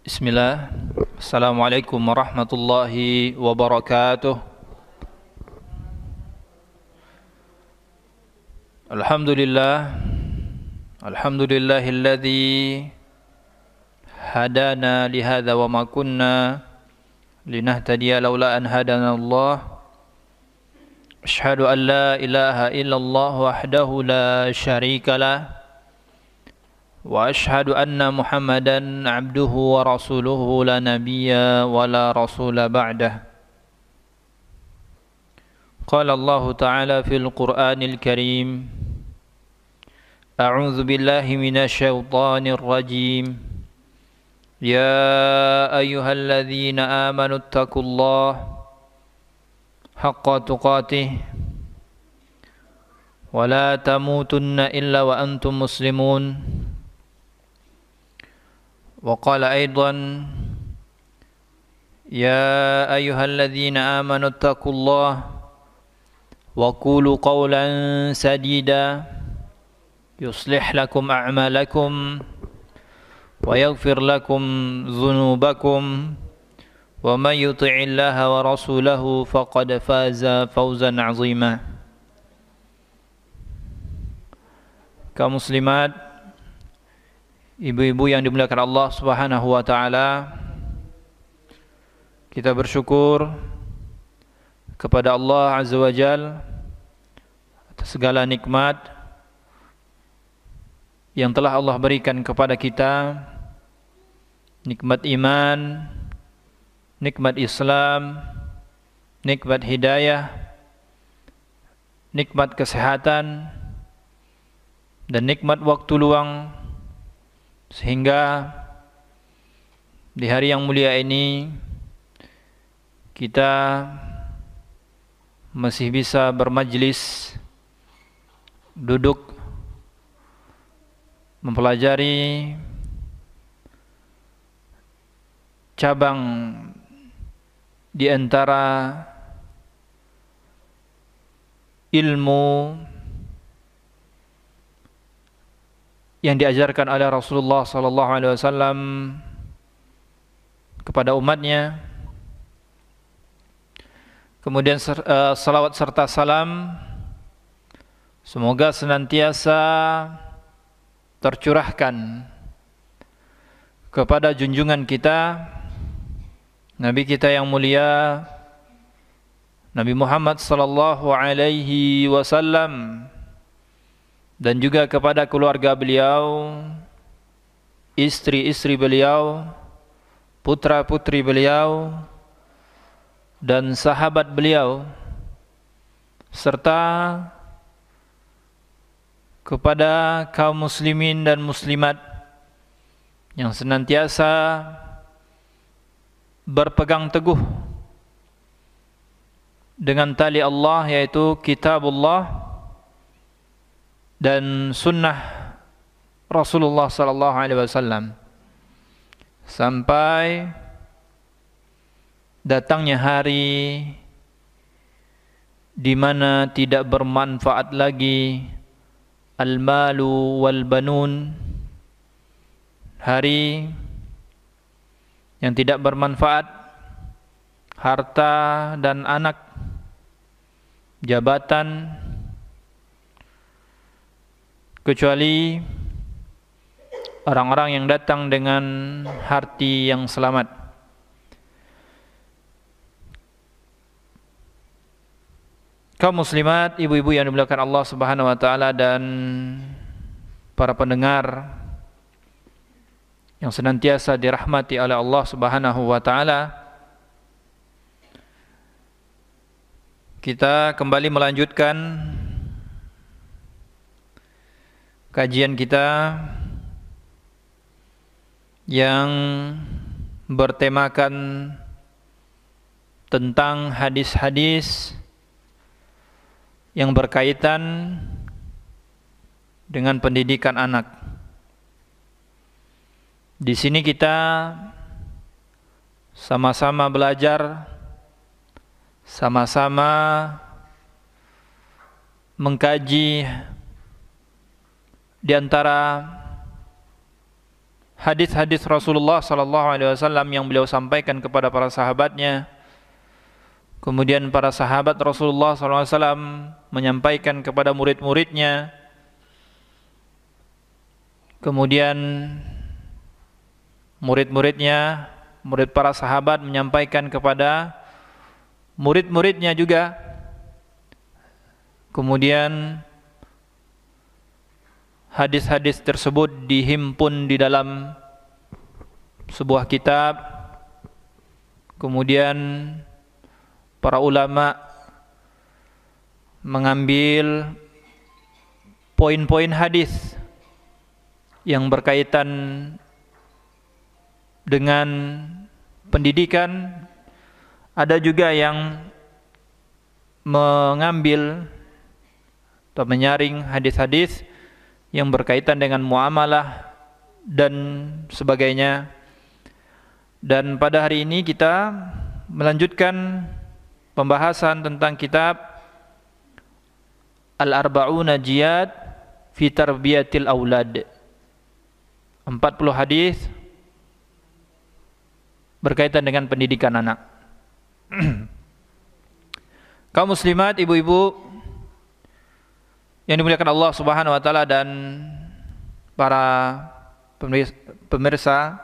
Bismillah. Assalamualaikum warahmatullahi wabarakatuh. Alhamdulillah. Alhamdulillahilladzi hadana lihadza wa ma kunna linahtadiya laula an hadana Allah. Asyhadu an la ilaha illallah wahdahu la syarika lah. Wa ashhadu anna Muhammadan abduhu wa rasuluhu la nabiyya wa la rasula ba'dah. Qala Allah Ta'ala fil Qur'anil Karim. A'udzu billahi minasy syaithanir rajim. Ya ayyuhalladzina amanu taqullaha haqqa tuqatih wa la tamutunna illa wa antum muslimun. وقال أيضا يا أيها الذين آمنوا اتقوا الله وقولوا قولا سديدا يصلح لكم أعمالكم ويغفر لكم ذنوبكم ومن يطع الله ورسوله فقد فاز فوزا عظيما. Kaum muslimat, ibu-ibu yang dimuliakan Allah Subhanahu wa taala, kita bersyukur kepada Allah Azza wa Jalla atas segala nikmat yang telah Allah berikan kepada kita, nikmat iman, nikmat Islam, nikmat hidayah, nikmat kesehatan, dan nikmat waktu luang, sehingga di hari yang mulia ini kita masih bisa bermajlis, duduk mempelajari cabang di antara ilmu yang diajarkan oleh Rasulullah sallallahu alaihi wasallam kepada umatnya. Kemudian salawat serta salam semoga senantiasa tercurahkan kepada junjungan kita, Nabi kita yang mulia, Nabi Muhammad sallallahu alaihi wasallam, dan juga kepada keluarga beliau, istri-istri beliau, putra-putri beliau, dan sahabat beliau, serta kepada kaum muslimin dan muslimat yang senantiasa berpegang teguh dengan tali Allah, yaitu kitabullah dan sunnah Rasulullah sallallahu alaihi wasallam, sampai datangnya hari di mana tidak bermanfaat lagi al-malu wal banun, hari yang tidak bermanfaat harta dan anak, jabatan, kecuali orang-orang yang datang dengan hati yang selamat. Kaum muslimat, ibu-ibu yang dimuliakan Allah Subhanahu wa taala, dan para pendengar yang senantiasa dirahmati oleh Allah Subhanahu wa taala, kita kembali melanjutkan kajian kita yang bertemakan tentang hadis-hadis yang berkaitan dengan pendidikan anak. Di sini kita sama-sama belajar, sama-sama mengkaji di antara hadis-hadis Rasulullah sallallahu alaihi wasallam yang beliau sampaikan kepada para sahabatnya. Kemudian para sahabat Rasulullah sallallahu alaihi wasallam menyampaikan kepada murid-muridnya. Kemudian murid-muridnya, murid para sahabat menyampaikan kepada murid-muridnya juga. Kemudian hadis-hadis tersebut dihimpun di dalam sebuah kitab. Kemudian para ulama mengambil poin-poin hadis yang berkaitan dengan pendidikan. Ada juga yang mengambil atau menyaring hadis-hadis yang berkaitan dengan muamalah dan sebagainya. Dan pada hari ini kita melanjutkan pembahasan tentang kitab Al-Arba'una Jiyad fi Tarbiyatil Aulad. 40 hadis berkaitan dengan pendidikan anak. Kaum muslimat, ibu-ibu yang dimuliakan Allah Subhanahu wa taala dan para pemirsa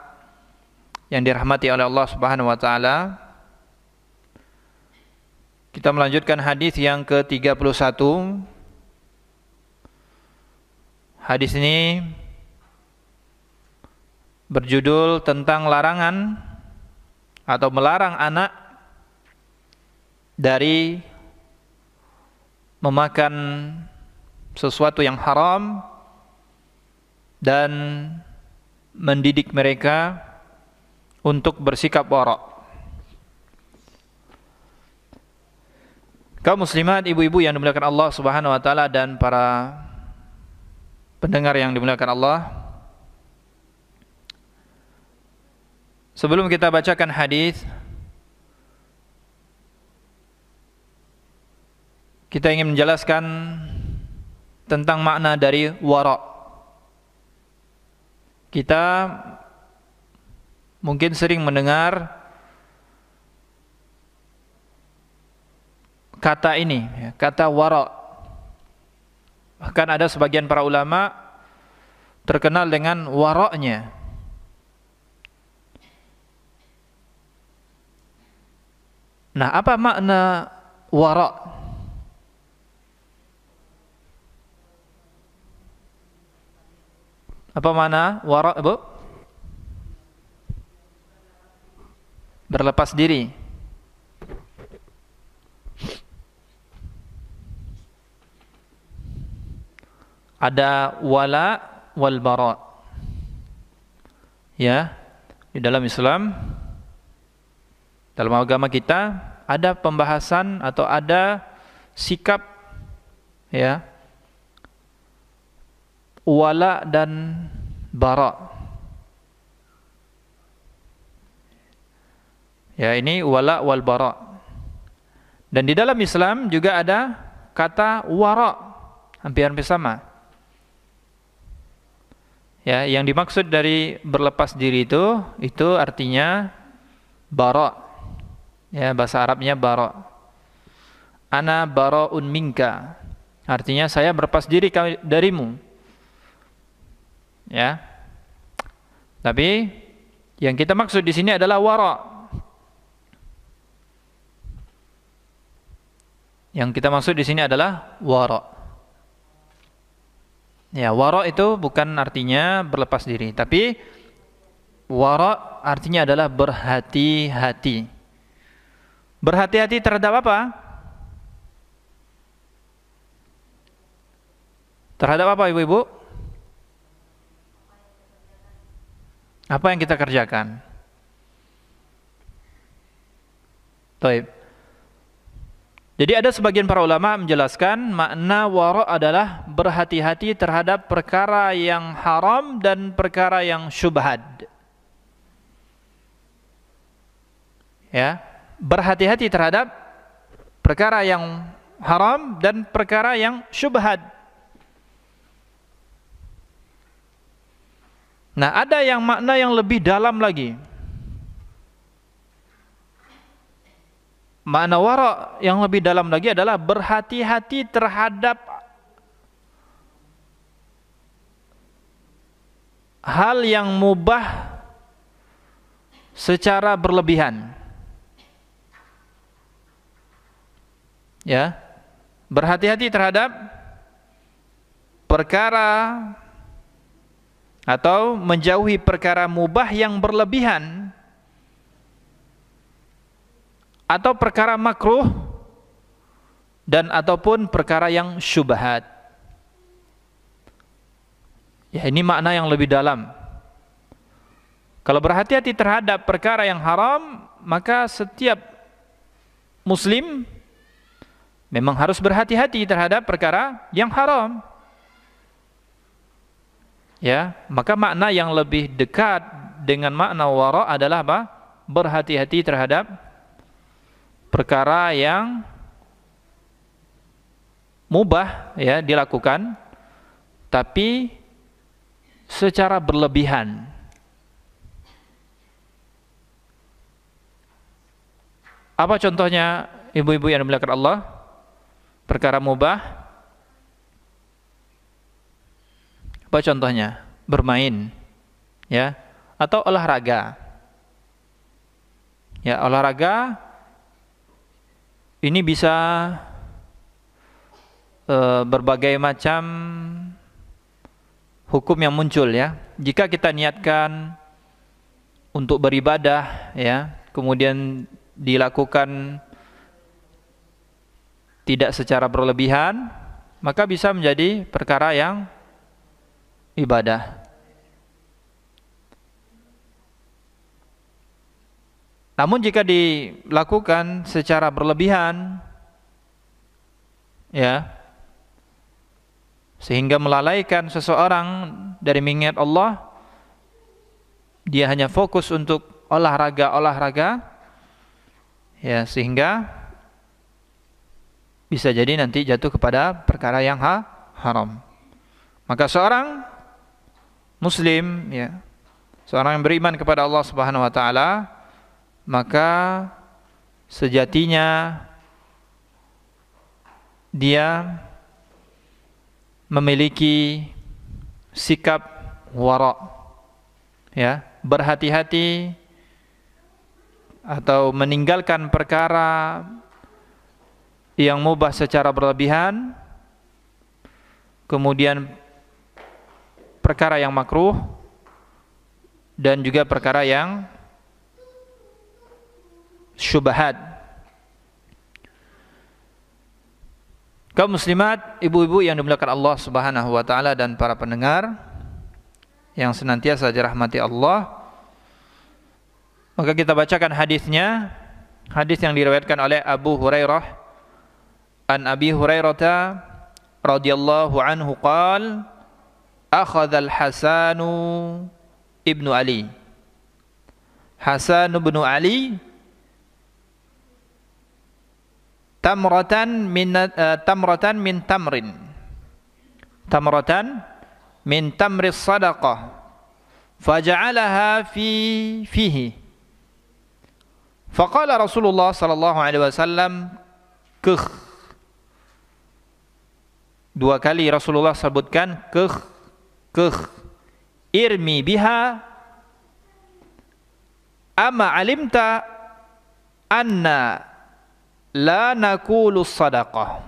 yang dirahmati oleh Allah Subhanahu wa taala, kita melanjutkan hadis yang ke-31. Hadis ini berjudul tentang larangan atau melarang anak dari memakan sesuatu yang haram dan mendidik mereka untuk bersikap wara'. Kaum muslimat, ibu-ibu yang dimuliakan Allah Subhanahu wa taala dan para pendengar yang dimuliakan Allah, sebelum kita bacakan hadis, kita ingin menjelaskan tentang makna dari wara'. Kita mungkin sering mendengar kata ini, kata wara'. Bahkan ada sebagian para ulama terkenal dengan wara'nya. Nah, apa makna wara'? Apa makna wara', Bu? Berlepas diri. Ada wala wal bara. Ya, di dalam Islam, dalam agama kita ada pembahasan atau ada sikap, ya, wala dan bara. Ya, ini wala wal bara. Dan di dalam Islam juga ada kata wara', hampir-hampir sama. Ya, yang dimaksud dari berlepas diri itu artinya bara'. Ya, bahasa Arabnya bara'. Ana bara'un minka. Artinya saya berlepas diri darimu. Ya. Tapi yang kita maksud di sini adalah wara'. Yang kita maksud di sini adalah wara'. Ya, wara' itu bukan artinya berlepas diri, tapi wara' artinya adalah berhati-hati. Berhati-hati terhadap apa? Terhadap apa, ibu-ibu? Apa yang kita kerjakan? Baik. Jadi ada sebagian para ulama menjelaskan makna wara' adalah berhati-hati terhadap perkara yang haram dan perkara yang syubhat. Ya, berhati-hati terhadap perkara yang haram dan perkara yang syubhat. Nah, ada yang makna yang lebih dalam lagi. Makna wara yang lebih dalam lagi adalah berhati-hati terhadap hal yang mubah secara berlebihan. Ya, berhati-hati terhadap perkara atau menjauhi perkara mubah yang berlebihan atau perkara makruh dan ataupun perkara yang syubhat. Ya, ini makna yang lebih dalam. Kalau berhati-hati terhadap perkara yang haram, maka setiap muslim memang harus berhati-hati terhadap perkara yang haram. Ya, maka makna yang lebih dekat dengan makna wara adalah apa? Berhati-hati terhadap perkara yang mubah ya dilakukan, tapi secara berlebihan. Apa contohnya, ibu-ibu yang dimuliakan Allah? Perkara mubah. Apa contohnya? Bermain, ya, atau olahraga. Ya, olahraga ini bisa berbagai macam hukum yang muncul ya. Jika kita niatkan untuk beribadah ya, kemudian dilakukan tidak secara berlebihan, maka bisa menjadi perkara yang ibadah. Namun jika dilakukan secara berlebihan ya, sehingga melalaikan seseorang dari mengingat Allah, dia hanya fokus untuk olahraga ya, sehingga bisa jadi nanti jatuh kepada perkara yang haram. Maka seorang muslim ya, seorang yang beriman kepada Allah Subhanahu wa taala, maka sejatinya dia memiliki sikap wara ya, berhati-hati atau meninggalkan perkara yang mubah secara berlebihan, kemudian perkara yang makruh dan juga perkara yang syubhat. Kaum muslimat, ibu-ibu yang dimuliakan Allah Subhanahu wa taala dan para pendengar yang senantiasa dirahmati Allah, maka kita bacakan hadisnya, hadis yang diriwayatkan oleh Abu Hurairah. An Abi Hurairah radhiyallahu anhu qala akhadha al-Hasan ibnu Ali. Hasan ibnu Ali tamratan min tamris sadaqah faja'alaha fihi faqala Rasulullah sallallahu alaihi wasallam kekh. Dua kali Rasulullah sebutkan kekh irmi biha ama alimta anna la nakulu sadaqah.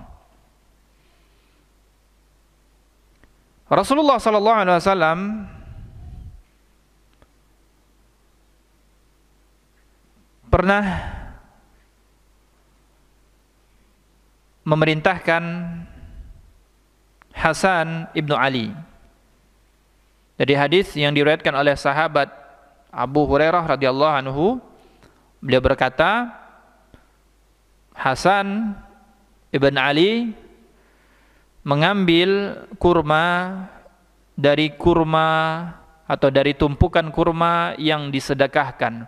Rasulullah sallallahu alaihi wasallam pernah memerintahkan Hasan ibnu Ali. Dari hadis yang diriwayatkan oleh sahabat Abu Hurairah radhiyallahu anhu, beliau berkata, Hasan ibn Ali mengambil kurma dari atau dari tumpukan kurma yang disedekahkan.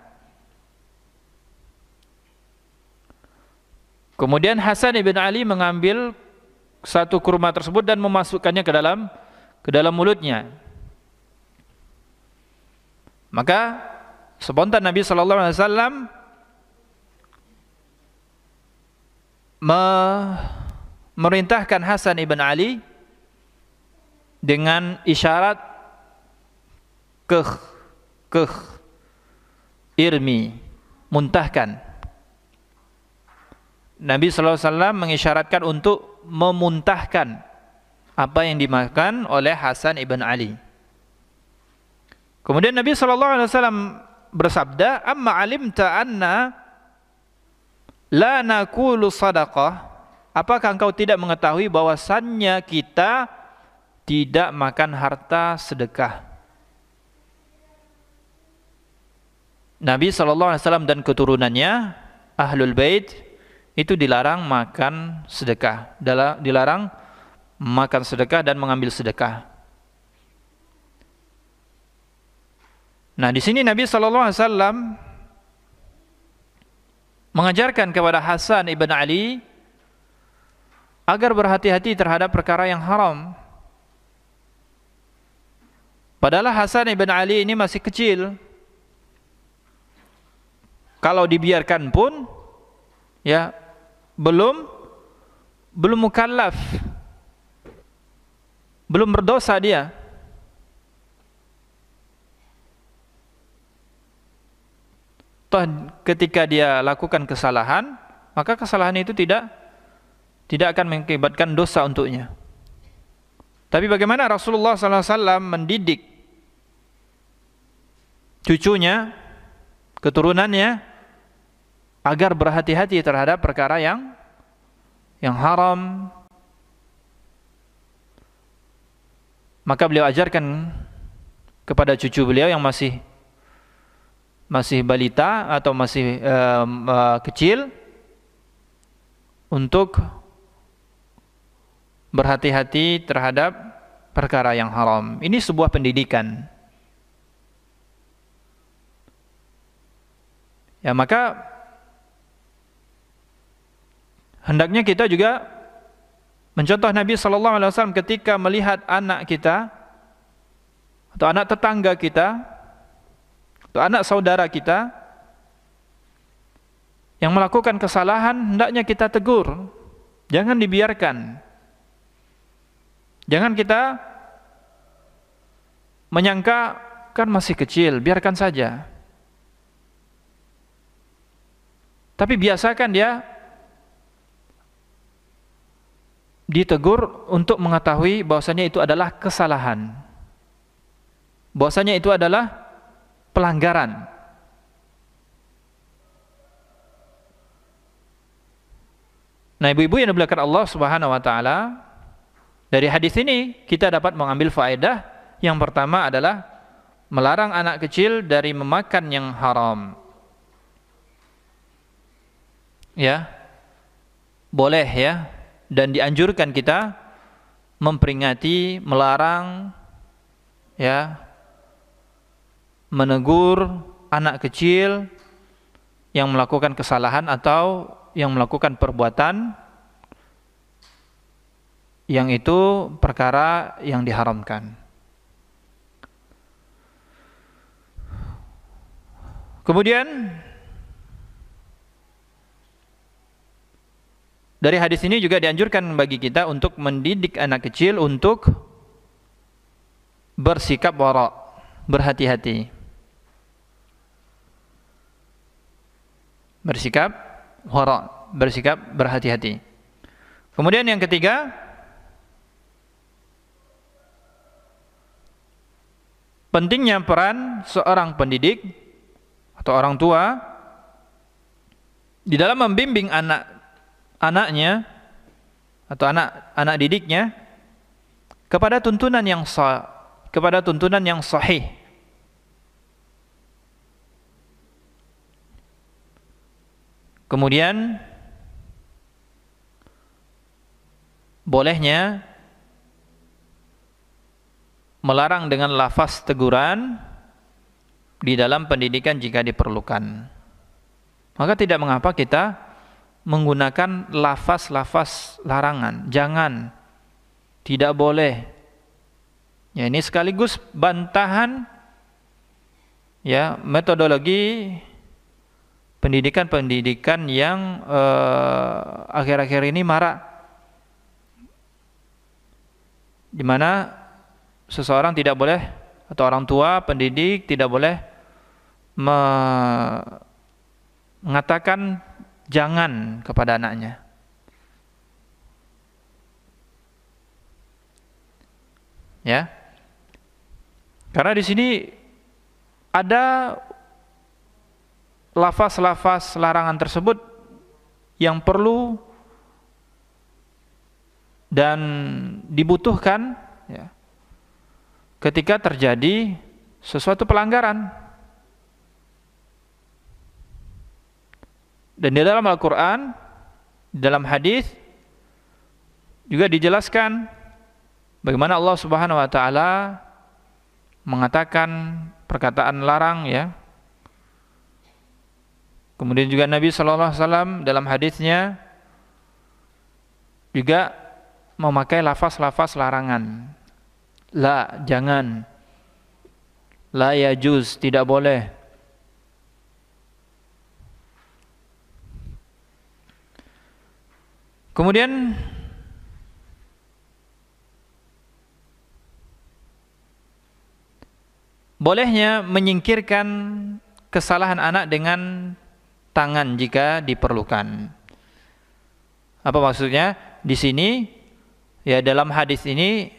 Kemudian Hasan ibn Ali mengambil satu kurma tersebut dan memasukkannya ke dalam mulutnya. Maka spontan Nabi sallallahu alaihi wasallam memerintahkan Hasan ibn Ali dengan isyarat irmi, muntahkan. Nabi sallallahu alaihi wasallam mengisyaratkan untuk memuntahkan apa yang dimakan oleh Hasan ibn Ali. Kemudian Nabi sallallahu alaihi wasallam bersabda, "Amma alimta anna la nakulu sadaqah?" Apakah engkau tidak mengetahui bahwasannya kita tidak makan harta sedekah? Nabi sallallahu alaihi wasallam dan keturunannya Ahlul Bait itu dilarang makan sedekah, dilarang makan sedekah dan mengambil sedekah. Nah, di sini Nabi sallallahu alaihi wasallam mengajarkan kepada Hasan ibn Ali agar berhati-hati terhadap perkara yang haram. Padahal Hasan ibn Ali ini masih kecil. Kalau dibiarkan pun ya belum mukallaf, belum berdosa dia. Toh ketika dia lakukan kesalahan, maka kesalahan itu tidak akan mengakibatkan dosa untuknya. Tapi bagaimana Rasulullah SAW mendidik cucunya, keturunannya agar berhati-hati terhadap perkara yang haram. Maka beliau ajarkan kepada cucu beliau yang masih balita atau masih kecil untuk berhati-hati terhadap perkara yang haram. Ini sebuah pendidikan. Ya, maka hendaknya kita juga mencontoh Nabi sallallahu alaihi wasallam ketika melihat anak kita atau anak tetangga kita atau anak saudara kita yang melakukan kesalahan, hendaknya kita tegur. Jangan dibiarkan. Jangan kita menyangka kan masih kecil, biarkan saja. Tapi biasakan dia ditegur untuk mengetahui bahwasanya itu adalah kesalahan. Bahwasanya itu adalah pelanggaran. Nah, ibu-ibu yang dimuliakan Allah Subhanahu wa taala, dari hadis ini kita dapat mengambil faedah. Yang pertama adalah melarang anak kecil dari memakan yang haram. Ya. Boleh ya, dan dianjurkan kita memperingati, melarang ya, menegur anak kecil yang melakukan kesalahan atau yang melakukan perbuatan yang itu perkara yang diharamkan. Kemudian dari hadis ini juga dianjurkan bagi kita untuk mendidik anak kecil untuk bersikap wara', berhati-hati. Bersikap wara', bersikap berhati-hati. Kemudian yang ketiga, pentingnya peran seorang pendidik atau orang tua di dalam membimbing anaknya atau anak didiknya kepada tuntunan yang sahih. Kemudian bolehnya melarang dengan lafaz teguran di dalam pendidikan jika diperlukan. Maka tidak mengapa kita menggunakan lafaz-lafaz larangan. Jangan, tidak boleh. Ya, ini sekaligus bantahan ya metodologi pendidikan yang akhir-akhir ini marak, di mana seseorang tidak boleh, atau orang tua pendidik tidak boleh mengatakan jangan kepada anaknya. Ya. Karena di sini ada lafaz-lafaz larangan tersebut yang perlu dan dibutuhkan, ya, ketika terjadi sesuatu pelanggaran. Dan di dalam Al-Quran, dalam hadis juga dijelaskan bagaimana Allah Subhanahu wa taala mengatakan perkataan larang, ya. Kemudian juga Nabi sallallahu alaihi wasallam dalam hadisnya juga memakai lafaz-lafaz larangan. La, jangan. La yajuz, tidak boleh. Kemudian bolehnya menyingkirkan kesalahan anak dengan tangan jika diperlukan. Apa maksudnya? Di sini, ya, dalam hadis ini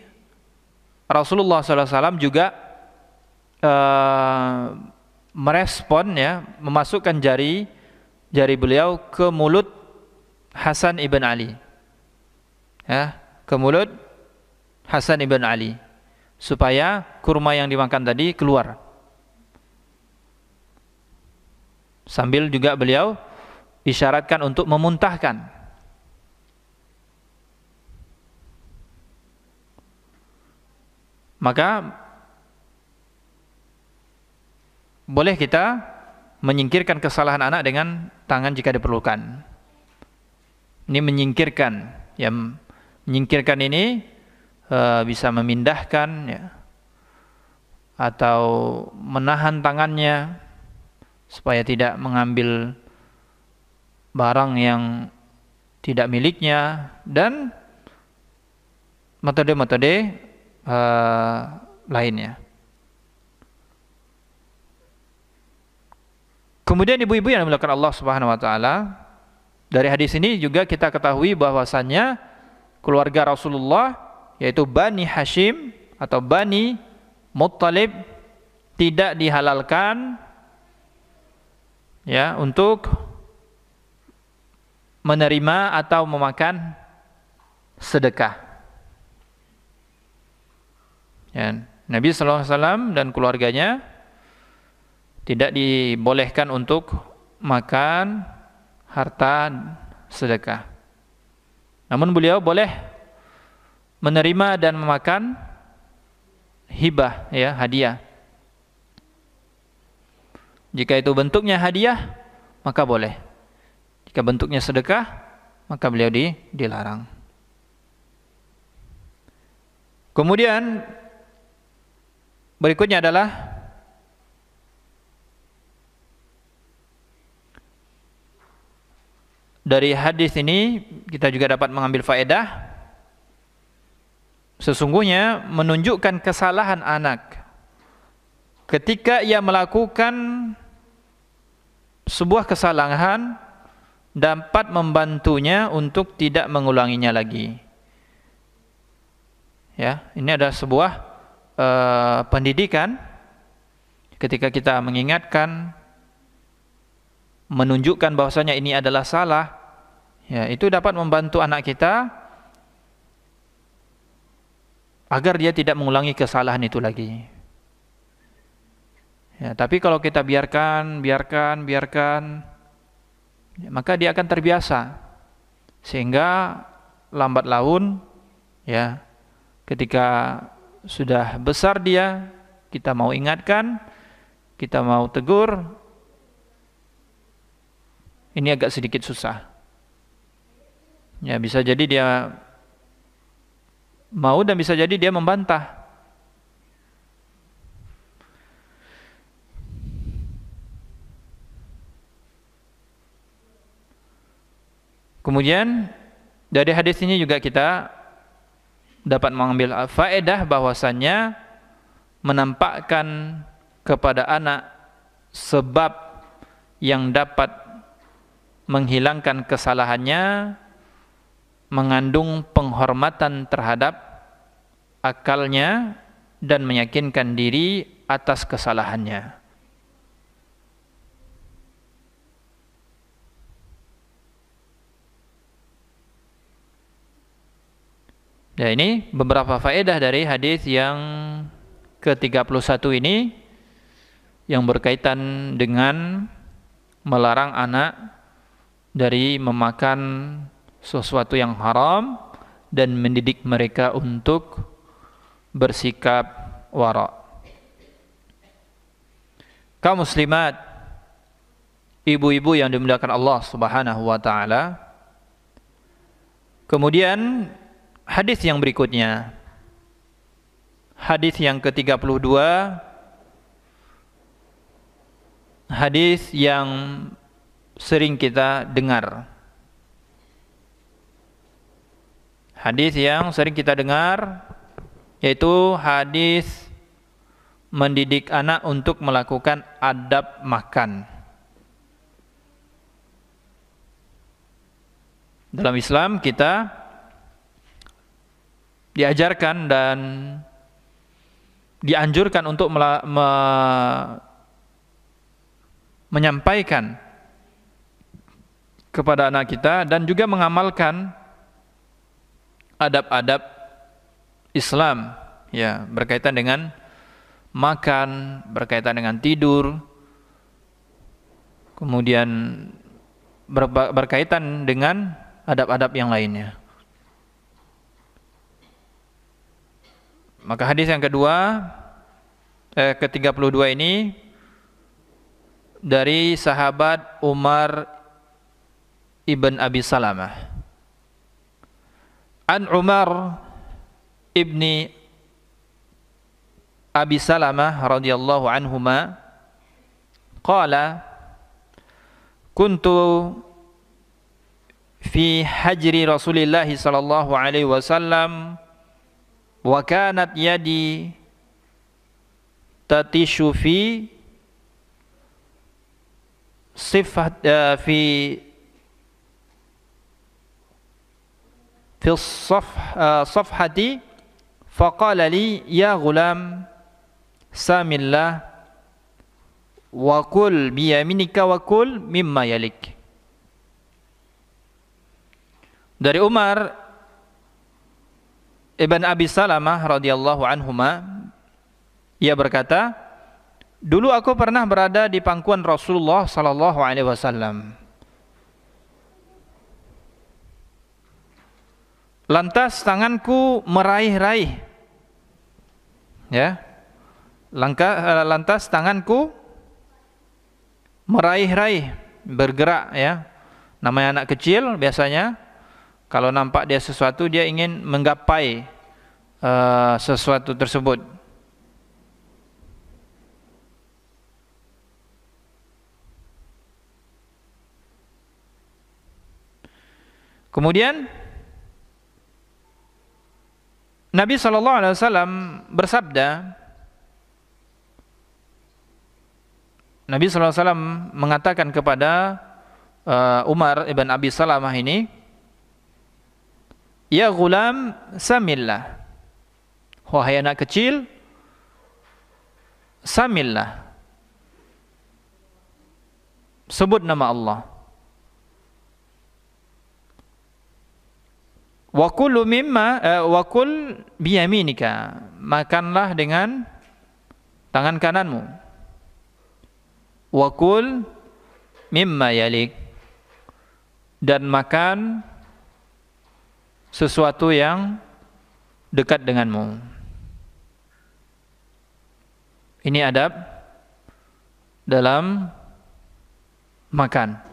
Rasulullah SAW juga merespon, ya, memasukkan jari beliau ke mulut Hasan ibn Ali, ya, ke mulut Hasan ibn Ali, supaya kurma yang dimakan tadi keluar. Sambil juga beliau isyaratkan untuk memuntahkan. Maka boleh kita menyingkirkan kesalahan anak dengan tangan jika diperlukan. Ini menyingkirkan, ya, menyingkirkan ini bisa memindahkan, ya, atau menahan tangannya supaya tidak mengambil barang yang tidak miliknya, dan metode-metode lainnya. Kemudian ibu-ibu yang dimuliakan Allah Subhanahu wa taala, dari hadis ini juga kita ketahui bahwasannya keluarga Rasulullah, yaitu Bani Hashim atau Bani Muttalib, tidak dihalalkan, ya, untuk menerima atau memakan sedekah. Ya, Nabi sallallahu alaihi wasallam dan keluarganya tidak dibolehkan untuk makan harta sedekah. Namun beliau boleh menerima dan memakan hibah, ya, hadiah. Jika itu bentuknya hadiah, maka boleh. Jika bentuknya sedekah, maka beliau dilarang. Kemudian berikutnya adalah dari hadis ini kita juga dapat mengambil faedah, sesungguhnya menunjukkan kesalahan anak ketika ia melakukan sebuah kesalahan dapat membantunya untuk tidak mengulanginya lagi. Ya, ini adalah sebuah pendidikan ketika kita mengingatkan, menunjukkan bahwasanya ini adalah salah, ya, itu dapat membantu anak kita agar dia tidak mengulangi kesalahan itu lagi. Ya, tapi kalau kita biarkan, maka dia akan terbiasa, sehingga lambat laun, ya, ketika sudah besar dia, kita mau ingatkan, kita mau tegur, ini agak sedikit susah. Ya, bisa jadi dia mau dan bisa jadi dia membantah. Kemudian dari hadis ini juga kita dapat mengambil faedah bahwasannya menampakkan kepada anak sebab yang dapat menghilangkan kesalahannya mengandung penghormatan terhadap akalnya dan meyakinkan diri atas kesalahannya. Ya, ini beberapa faedah dari hadis yang ke-31 ini yang berkaitan dengan melarang anak dari memakan sesuatu yang haram dan mendidik mereka untuk bersikap wara'. Kaum muslimat, ibu-ibu yang dimuliakan Allah Subhanahu wa taala. Kemudian hadis yang berikutnya, hadis yang ke-32, hadis yang sering kita dengar. Hadis yang sering kita dengar yaitu hadis mendidik anak untuk melakukan adab makan. Dalam Islam kita diajarkan dan dianjurkan untuk menyampaikan kepada anak kita dan juga mengamalkan adab-adab Islam, ya, berkaitan dengan makan, berkaitan dengan tidur, kemudian berkaitan dengan adab-adab yang lainnya. Maka hadis yang kedua, ke-32 ini dari sahabat Umar ibn Abi Salamah. An Umar ibni Abi Salamah radhiyallahu anhuma qala kuntu fi hajri Rasulillah sallallahu alaihi wasallam wa kanat yadi tatishu fi sifat fi safhati faqala li ya ghulam samillah wa kul biyaminika wa kul mimma yalik. Dari Umar ibn Abi Salamah radhiyallahu anhuma, ia berkata, dulu aku pernah berada di pangkuan Rasulullah sallallahu alaihi wasallam. Lantas tanganku meraih-raih, ya. Lantas tanganku meraih-raih, bergerak, ya. Namanya anak kecil biasanya kalau nampak dia sesuatu dia ingin menggapai sesuatu tersebut. Kemudian Nabi SAW bersabda, Nabi SAW mengatakan kepada Umar ibn Abi Salamah ini, ya ghulam samillah, wahai anak kecil, samillah, sebut nama Allah. Wa kul biyaminika, makanlah dengan tangan kananmu. Wa kul mimma yalik, dan makan sesuatu yang dekat denganmu. Ini adab dalam makan.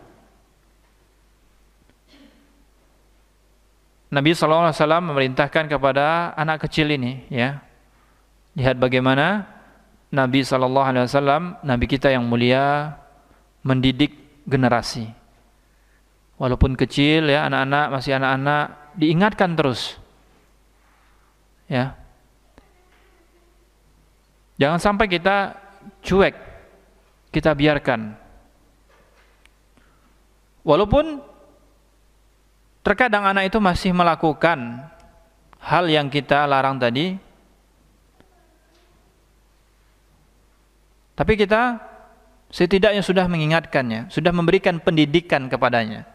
Nabi SAW memerintahkan kepada anak kecil ini, ya. Lihat bagaimana Nabi SAW, Nabi kita yang mulia, mendidik generasi. walaupun kecil ya, anak-anak masih anak-anak, diingatkan terus. Ya. Jangan sampai kita cuek, kita biarkan. Walaupun terkadang anak itu masih melakukan hal yang kita larang tadi, tapi kita setidaknya sudah mengingatkannya, sudah memberikan pendidikan kepadanya.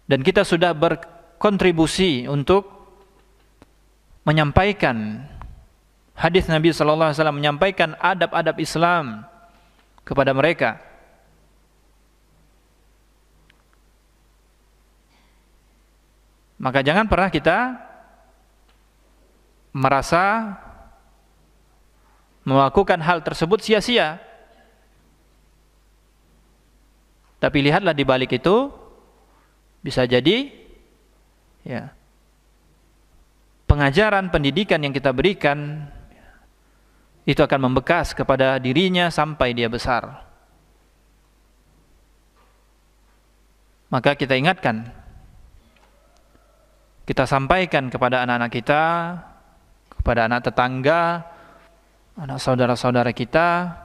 Dan kita sudah berkontribusi untuk menyampaikan hadis Nabi sallallahu alaihi wasallam, menyampaikan adab-adab Islam kepada mereka. Maka jangan pernah kita merasa melakukan hal tersebut sia-sia. Tapi lihatlah di balik itu, bisa jadi ya, pengajaran, pendidikan yang kita berikan itu akan membekas kepada dirinya sampai dia besar. Maka kita ingatkan, kita sampaikan kepada anak-anak kita, kepada anak tetangga, anak saudara-saudara kita,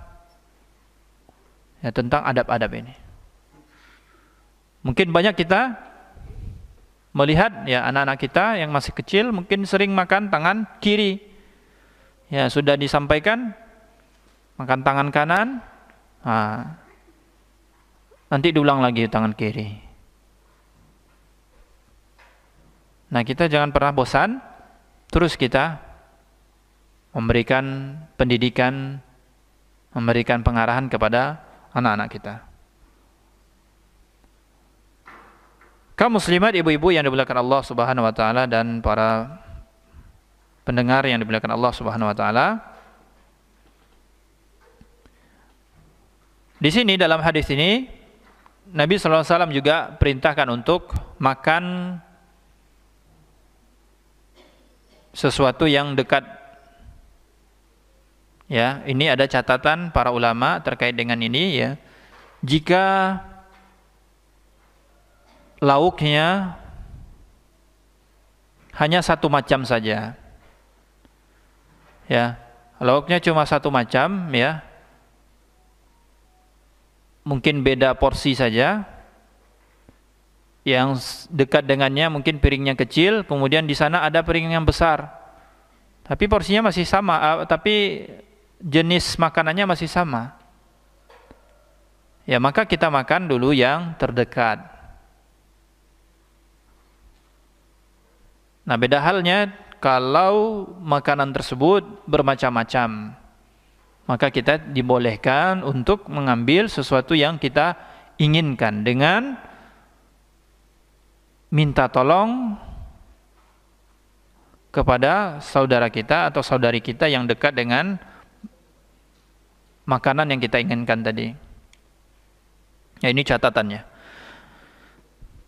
ya, tentang adab-adab ini. Mungkin banyak kita melihat ya anak-anak kita yang masih kecil mungkin sering makan tangan kiri. Ya, sudah disampaikan makan tangan kanan, nanti diulang lagi tangan kiri. Nah, kita jangan pernah bosan, terus kita memberikan pendidikan, memberikan pengarahan kepada anak-anak kita. Kaum muslimat, ibu-ibu yang dimuliakan Allah Subhanahu wa taala dan para pendengar yang dimuliakan Allah Subhanahu wa taala. Di sini dalam hadis ini Nabi sallallahu alaihi wasallam juga perintahkan untuk makan sesuatu yang dekat. Ya, ini ada catatan para ulama terkait dengan ini ya. Jika lauknya hanya satu macam saja, ya, lauknya cuma satu macam, ya, mungkin beda porsi saja. Yang dekat dengannya mungkin piringnya kecil, kemudian di sana ada piring yang besar, tapi porsinya masih sama, tapi jenis makanannya masih sama. Ya, maka kita makan dulu yang terdekat. Nah, beda halnya kalau makanan tersebut bermacam-macam, maka kita dibolehkan untuk mengambil sesuatu yang kita inginkan dengan minta tolong kepada saudara kita atau saudari kita yang dekat dengan makanan yang kita inginkan tadi. Ya, ini catatannya.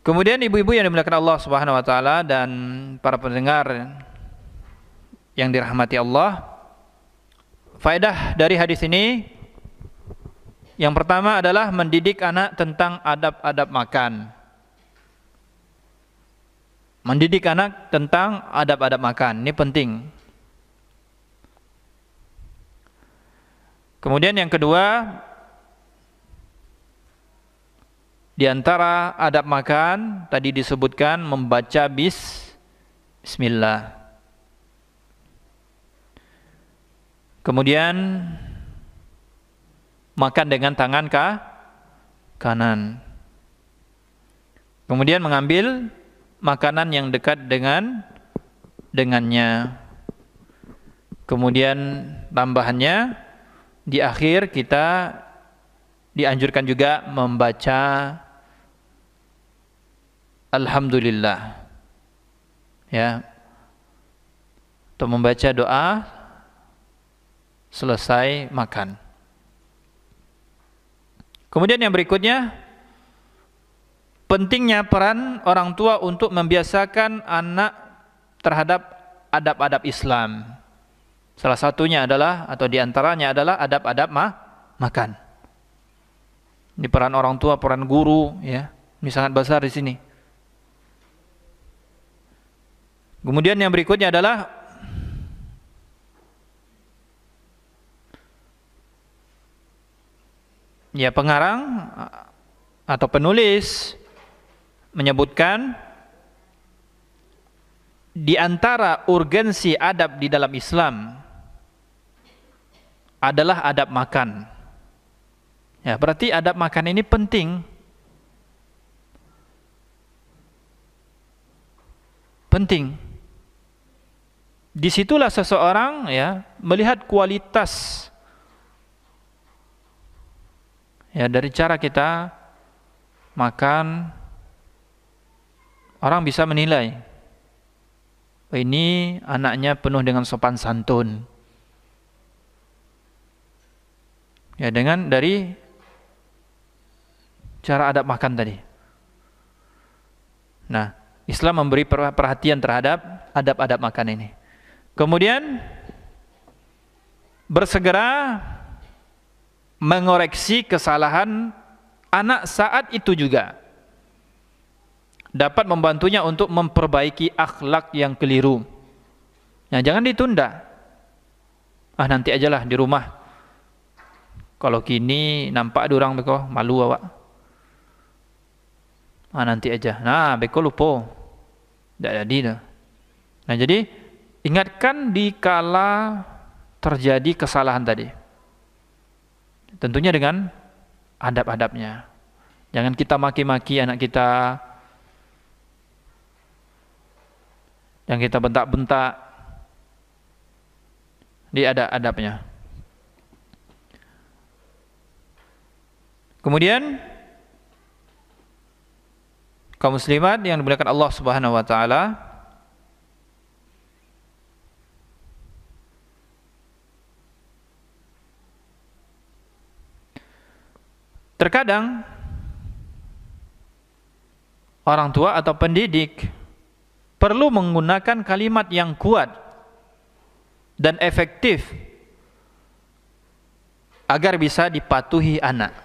Kemudian ibu-ibu yang dimuliakan Allah Subhanahu wa taala dan para pendengar yang dirahmati Allah, faedah dari hadis ini yang pertama adalah mendidik anak tentang adab-adab makan. Mendidik anak tentang adab-adab makan, ini penting. Kemudian yang kedua, di antara adab makan tadi disebutkan membaca bismillah. Kemudian makan dengan tangan kanan. Kemudian mengambil makanan yang dekat dengannya. Kemudian tambahannya di akhir kita dianjurkan juga membaca alhamdulillah, ya, atau membaca doa selesai makan. Kemudian yang berikutnya, pentingnya peran orang tua untuk membiasakan anak terhadap adab-adab Islam. Salah satunya adalah, atau diantaranya adalah adab-adab makan. Ini peran orang tua, peran guru, ya, ini sangat besar di sini. Kemudian yang berikutnya adalah ya, pengarang atau penulis menyebutkan di antara urgensi adab di dalam Islam adalah adab makan. Ya, berarti adab makan ini penting. Penting. Disitulah seseorang, ya, melihat kualitas, ya, dari cara kita makan. Orang bisa menilai, oh, ini anaknya penuh dengan sopan santun, ya, dengan dari cara adab makan tadi. Nah, Islam memberi perhatian terhadap adab-adab makan ini. Kemudian bersegera mengoreksi kesalahan anak saat itu juga dapat membantunya untuk memperbaiki akhlak yang keliru. Nah, jangan ditunda. Nanti ajalah di rumah. Kalau kini nampak ada orang beko malu awak. Nanti aja. Nah, beko lupa. Tak jadi dah. Nah, jadi ingatkan di kala terjadi kesalahan tadi. Tentunya dengan adab-adabnya. Jangan kita maki-maki anak kita, yang kita bentak-bentak. Dia ada adabnya. Kemudian kaum muslimat yang dimuliakan Allah Subhanahu wa taala, terkadang orang tua atau pendidik perlu menggunakan kalimat yang kuat dan efektif agar bisa dipatuhi anak.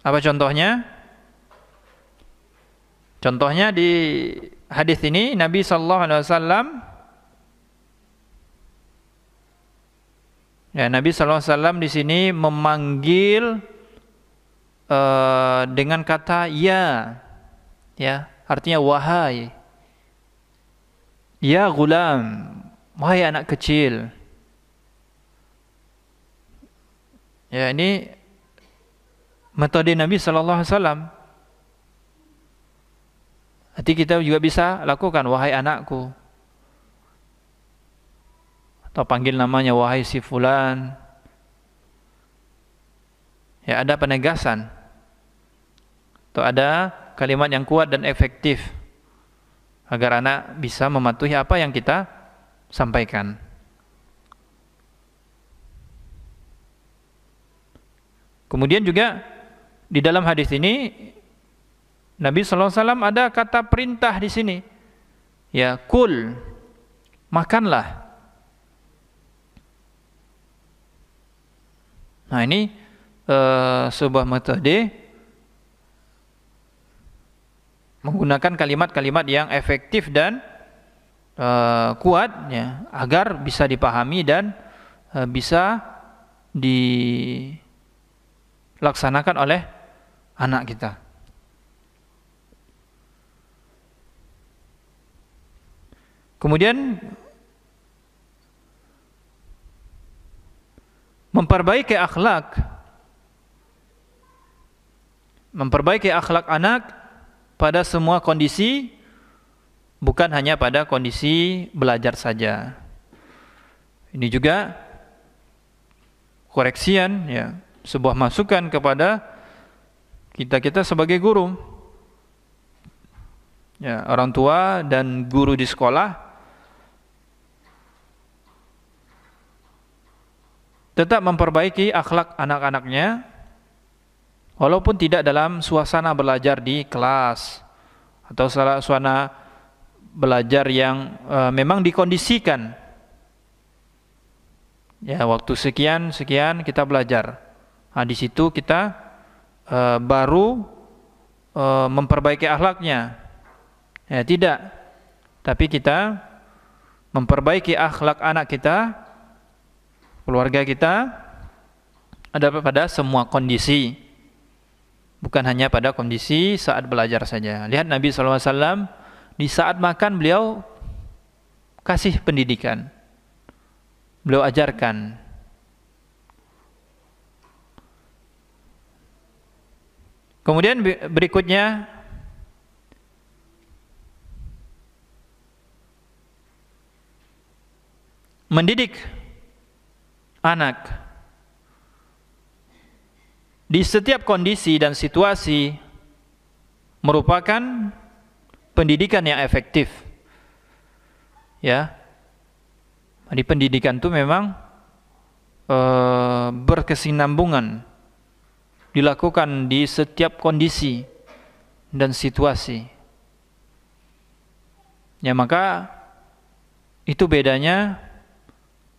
Apa contohnya? Contohnya di hadis ini Nabi sallallahu alaihi wasallam, ya, Nabi sallallahu alaihi wasallam di sini memanggil dengan kata ya, ya, artinya wahai, ya gulam, wahai anak kecil. Ya, ini metode Nabi sallallahu alaihi wasallam. Nanti kita juga bisa lakukan, wahai anakku, atau panggil namanya wahai si fulan. Ya, ada penegasan atau ada kalimat yang kuat dan efektif agar anak bisa mematuhi apa yang kita sampaikan. Kemudian juga di dalam hadis ini Nabi sallallahu alaihi wasallam ada kata perintah di sini. Ya, kul, makanlah. Nah, ini sebuah metode menggunakan kalimat-kalimat yang efektif dan kuat, ya, agar bisa dipahami dan bisa dilaksanakan oleh anak kita. Kemudian memperbaiki akhlak anak pada semua kondisi, bukan hanya pada kondisi belajar saja. Ini juga koreksian, ya, sebuah masukan kepada kita sebagai guru, ya, orang tua dan guru di sekolah tetap memperbaiki akhlak anak-anaknya walaupun tidak dalam suasana belajar di kelas atau suasana belajar yang memang dikondisikan. Ya, waktu sekian kita belajar. Di situ kita baru memperbaiki akhlaknya. Ya, tidak. Tapi kita memperbaiki akhlak anak kita, keluarga kita, ada pada semua kondisi. Bukan hanya pada kondisi saat belajar saja. Lihat Nabi SAW, di saat makan beliau kasih pendidikan. Beliau ajarkan. Kemudian berikutnya, mendidik anak di setiap kondisi dan situasi merupakan pendidikan yang efektif. Ya, di pendidikan itu memang berkesinambungan, dilakukan di setiap kondisi dan situasi. Ya, maka itu bedanya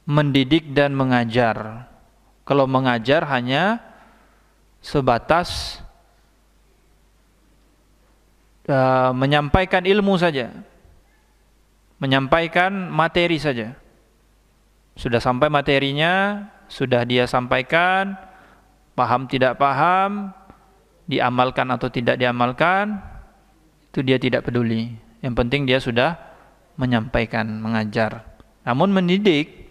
mendidik dan mengajar. Kalau mengajar hanya sebatas menyampaikan ilmu saja, menyampaikan materi saja. Sudah sampai materinya, sudah dia sampaikan, paham tidak paham, diamalkan atau tidak diamalkan, itu dia tidak peduli. Yang penting dia sudah menyampaikan, mengajar. Namun mendidik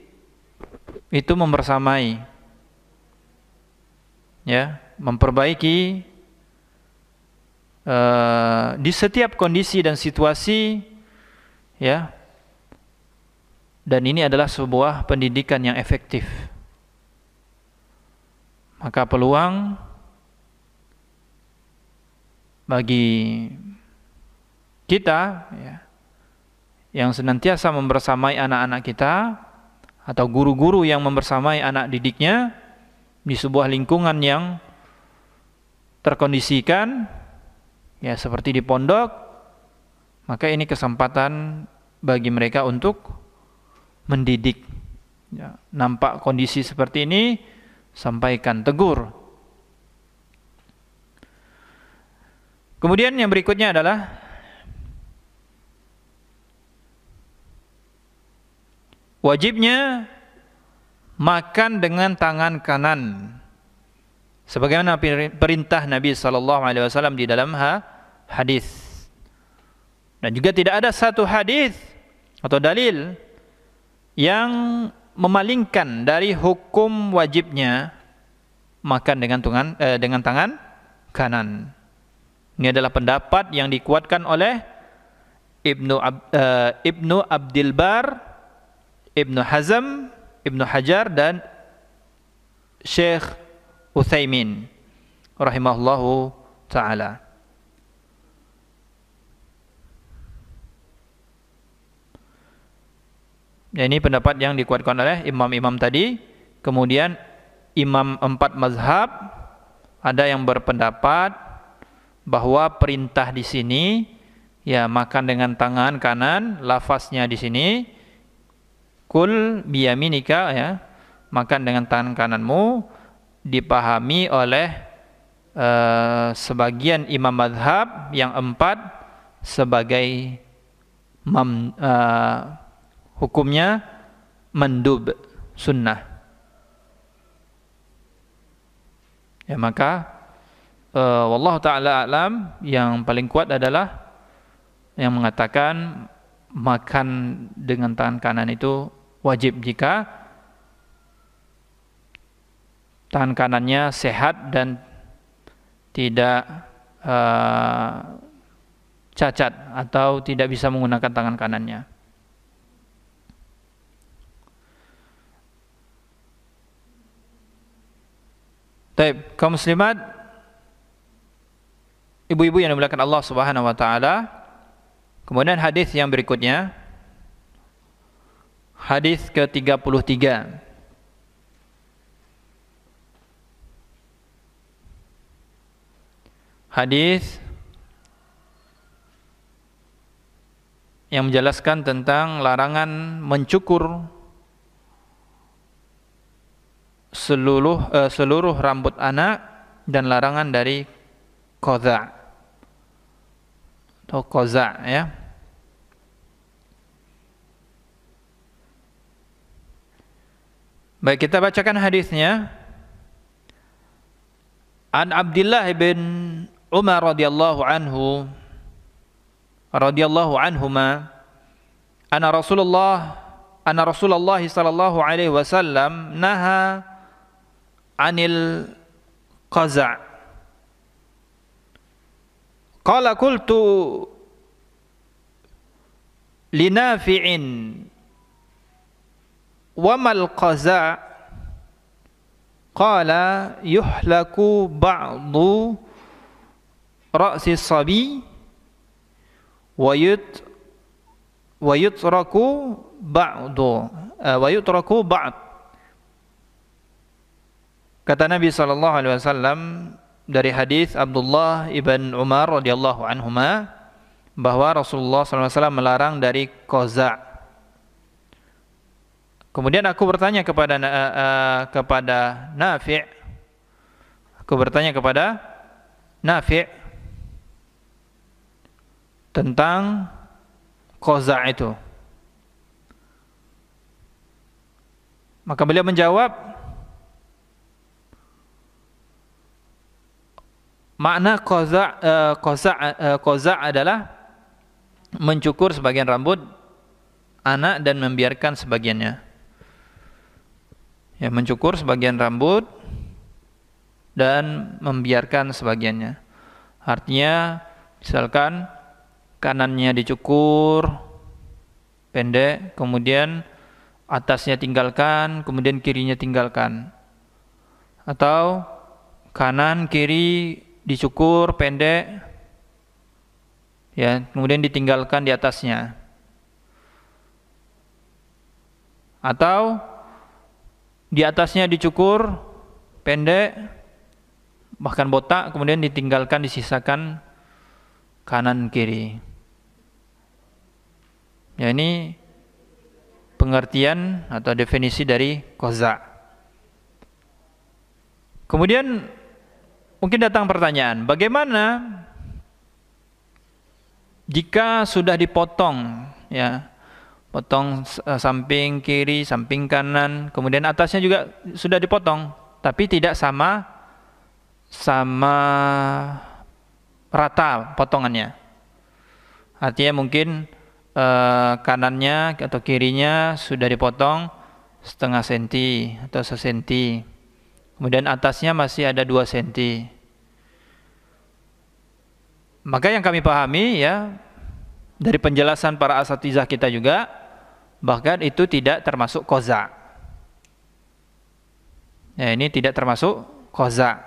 itu membersamai, ya, memperbaiki di setiap kondisi dan situasi, ya. Dan ini adalah sebuah pendidikan yang efektif. Maka peluang bagi kita, ya, yang senantiasa membersamai anak-anak kita atau guru-guru yang membersamai anak didiknya di sebuah lingkungan yang terkondisikan, ya, seperti di pondok, maka ini kesempatan bagi mereka untuk mendidik. Ya, nampak kondisi seperti ini, sampaikan, tegur. Kemudian yang berikutnya adalah wajibnya makan dengan tangan kanan, sebagaimana perintah Nabi SAW di dalam hadis. Dan juga tidak ada satu hadis atau dalil yang memalingkan dari hukum wajibnya makan dengan tangan kanan. Ini adalah pendapat yang dikuatkan oleh Ibnu Abdil Bar, Ibnu Hazm, Ibnu Hajar, dan Syekh Utsaimin rahimahullahu ta'ala. Ini pendapat yang dikuatkan oleh imam-imam tadi. Kemudian imam 4 mazhab ada yang berpendapat bahwa perintah di sini, ya, makan dengan tangan kanan, lafaznya di sini kul biyaminika, ya, makan dengan tangan kananmu, dipahami oleh sebagian imam mazhab yang 4 sebagai hukumnya mandub, sunnah. Ya, maka wallahu ta'ala a'lam, yang paling kuat adalah yang mengatakan makan dengan tangan kanan itu wajib jika tangan kanannya sehat dan tidak cacat atau tidak bisa menggunakan tangan kanannya. Baik, kaum muslimat, ibu-ibu yang dimuliakan Allah Subhanahu wa taala. Kemudian hadis yang berikutnya, hadis ke-33. Hadis yang menjelaskan tentang larangan mencukur seluruh rambut anak dan larangan dari qaza' atau qaza' ya. Baik, kita bacakan hadisnya. An Abdullah bin Umar radhiyallahu anhuma anna Rasulullah sallallahu alaihi wasallam naha anil qaza'. Qala qultu li Nafi'in wa mal qaza'? Qala yuhlaku ba'du ra'si sabi wa yutraku ba'd. Kata Nabi sallallahu alaihi wasallam dari hadis Abdullah ibn Umar radhiyallahu anhuma bahwa Rasulullah sallallahu alaihi wasallam melarang dari qaza'. Kemudian aku bertanya kepada Nafi'. Tentang qaza' itu. Maka beliau menjawab, makna qaza' adalah mencukur sebagian rambut anak dan membiarkan sebagiannya. Ya, mencukur sebagian rambut dan membiarkan sebagiannya. Artinya, misalkan kanannya dicukur pendek, kemudian atasnya tinggalkan, kemudian kirinya tinggalkan. Atau kanan kiri dicukur pendek, ya, kemudian ditinggalkan di atasnya. Atau di atasnya dicukur pendek, bahkan botak, kemudian ditinggalkan, disisakan kanan kiri. Ya, ini pengertian atau definisi dari qaza'. Kemudian mungkin datang pertanyaan, bagaimana jika sudah dipotong, ya, potong samping kiri, samping kanan, kemudian atasnya juga sudah dipotong, tapi tidak sama rata potongannya. Artinya mungkin kanannya atau kirinya sudah dipotong setengah senti atau sesenti, kemudian atasnya masih ada 2 senti. Maka yang kami pahami, ya, dari penjelasan para asatizah kita juga, bahkan itu tidak termasuk qaza'. Ya, ini tidak termasuk qaza'.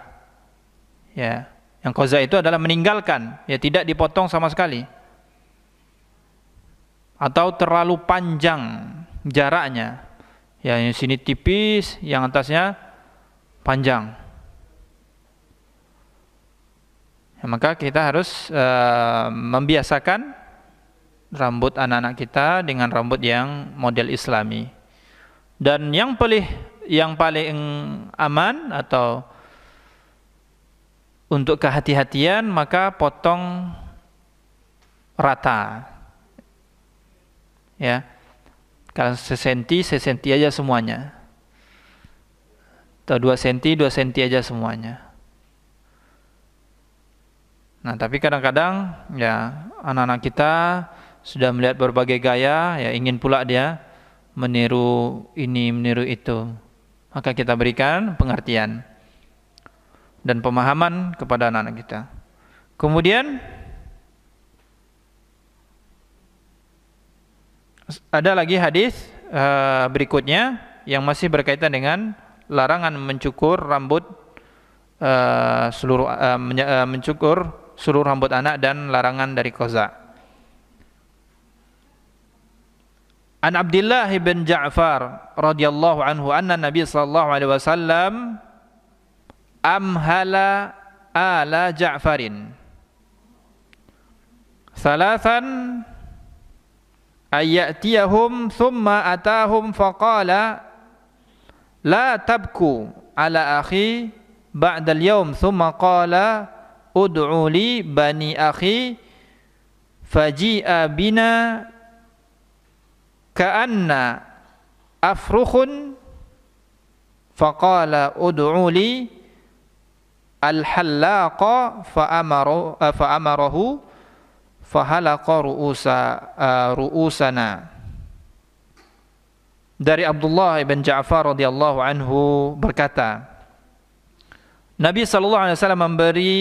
Ya, yang qaza' itu adalah meninggalkan, ya, tidak dipotong sama sekali. Atau terlalu panjang jaraknya. Ya, yang sini tipis, yang atasnya panjang. Ya, maka kita harus membiasakan rambut anak-anak kita dengan rambut yang model Islami. Dan yang paling aman atau untuk kehati-hatian, maka potong rata. Ya. Kalau sesenti aja semuanya. Atau 2 senti aja semuanya. Nah, tapi kadang-kadang, ya, anak-anak kita sudah melihat berbagai gaya, ya, ingin pula dia meniru ini, meniru itu. Maka kita berikan pengertian dan pemahaman kepada anak-anak kita. Kemudian ada lagi hadis berikutnya yang masih berkaitan dengan larangan mencukur rambut mencukur seluruh rambut anak dan larangan dari qaza'. An Abdullah bin Ja'far radhiyallahu anhu anna Nabi sallallahu alaihi wasallam amhala ala Ja'farin thalathan ayyatiyahum thumma atahum faqala la tabku ala akhi ba'da al-yawm thumma qala ud'u li bani akhi faji'a bina ka'anna afrukhun faqala ud'u li al-hallaqa fa'amarahu fahalaqa ru'usana. Dari Abdullah ibn Ja'far radhiyallahu anhu berkata, Nabi sallallahu alaihi wasallam memberi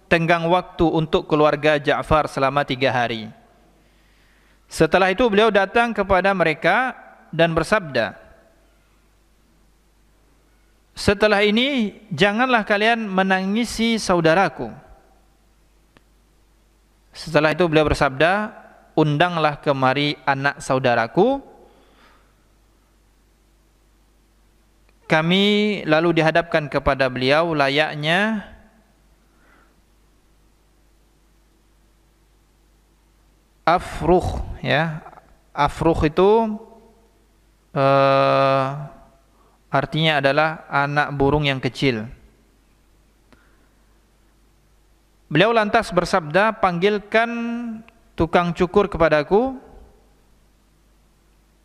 tenggang waktu untuk keluarga Ja'far selama 3 hari. Setelah itu beliau datang kepada mereka dan bersabda, setelah ini janganlah kalian menangisi saudaraku. Setelah itu beliau bersabda, undanglah kemari anak saudaraku. Kami lalu dihadapkan kepada beliau layaknya afrukh, ya. Afrukh itu artinya adalah anak burung yang kecil. Beliau lantas bersabda, panggilkan tukang cukur kepadaku.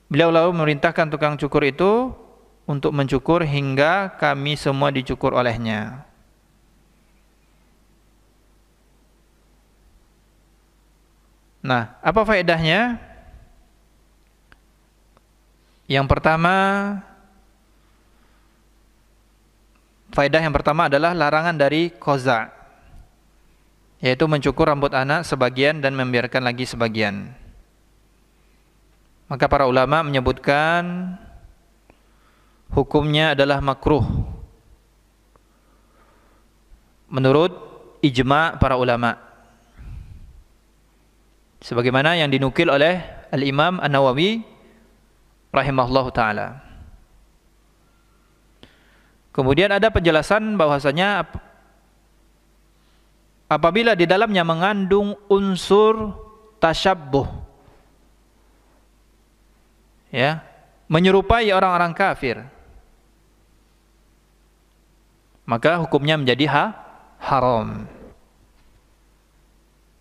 Beliau lalu memerintahkan tukang cukur itu untuk mencukur hingga kami semua dicukur olehnya. Nah, apa faedahnya? Yang pertama, faedah yang pertama adalah larangan dari qaza, yaitu mencukur rambut anak sebagian dan membiarkan lagi sebagian. Maka para ulama menyebutkan hukumnya adalah makruh menurut ijma' para ulama, sebagaimana yang dinukil oleh Al-Imam An-Nawawi rahimahullahu ta'ala. Kemudian ada penjelasan bahwasanya apabila di dalamnya mengandung unsur tasyabbuh, ya, menyerupai orang-orang kafir, maka hukumnya menjadi haram.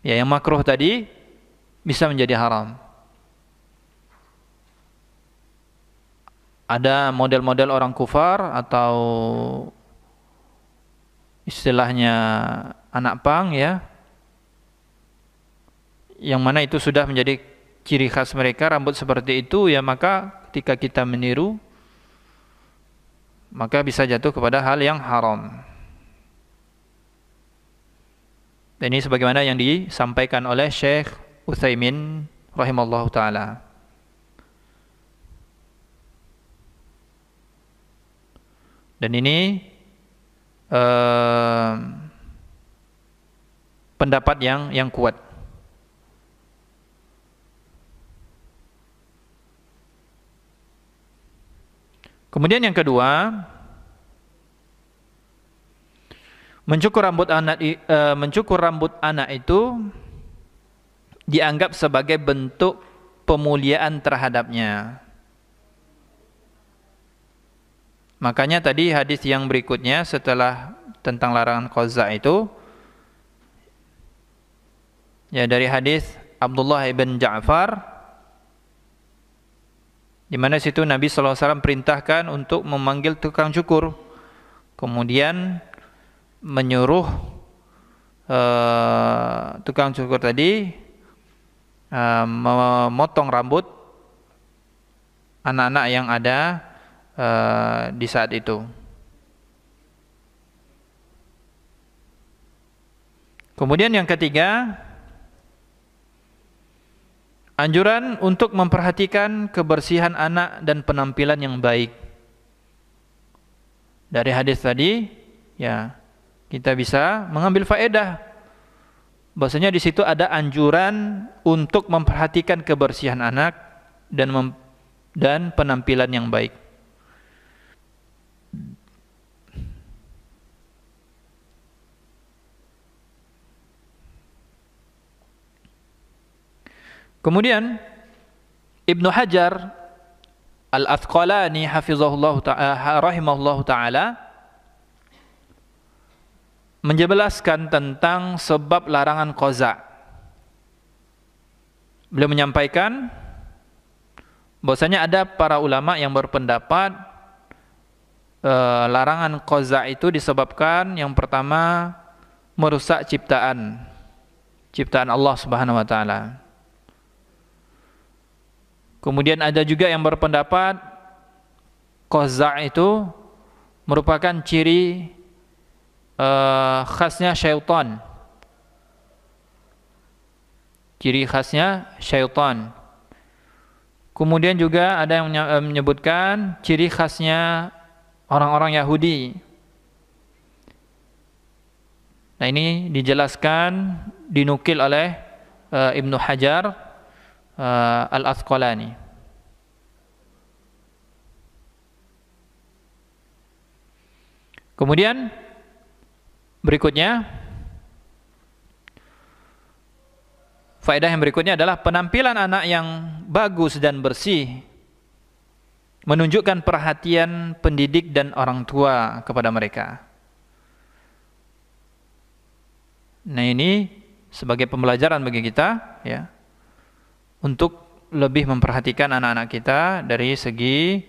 Ya, yang makruh tadi bisa menjadi haram. Ada model-model orang kufar atau istilahnya anak pang, ya, yang mana itu sudah menjadi ciri khas mereka, rambut seperti itu, ya, maka ketika kita meniru maka bisa jatuh kepada hal yang haram. Dan ini sebagaimana yang disampaikan oleh Syekh Utsaimin rahimallahu taala. Dan ini pendapat yang kuat. Kemudian yang kedua, mencukur rambut anak itu dianggap sebagai bentuk pemuliaan terhadapnya. Makanya tadi hadis yang berikutnya setelah tentang larangan qaza itu, ya, dari hadis Abdullah ibn Ja'far, di mana situ Nabi SAW perintahkan untuk memanggil tukang cukur, kemudian menyuruh tukang cukur tadi memotong rambut anak-anak yang ada di saat itu. Kemudian yang ketiga, anjuran untuk memperhatikan kebersihan anak dan penampilan yang baik. Dari hadis tadi, ya, kita bisa mengambil faedah bahwasanya di situ ada anjuran untuk memperhatikan kebersihan anak dan penampilan yang baik. Kemudian Ibnu Hajar Al-Athqalani rahimahullahu taala menjelaskan tentang sebab larangan qaza. Beliau menyampaikan bahwasanya ada para ulama yang berpendapat larangan qaza itu disebabkan yang pertama merusak ciptaan Allah Subhanahu wa taala. Kemudian ada juga yang berpendapat qaza itu merupakan ciri khasnya syaitan. Ciri khasnya syaitan. Kemudian juga ada yang menyebutkan ciri khasnya orang-orang Yahudi. Nah, ini dijelaskan, dinukil oleh Ibnu Hajar Al-Athqalani. Kemudian berikutnya, faedah yang berikutnya adalah penampilan anak yang bagus dan bersih menunjukkan perhatian pendidik dan orang tua kepada mereka. Nah, ini sebagai pembelajaran bagi kita, ya, untuk lebih memperhatikan anak-anak kita dari segi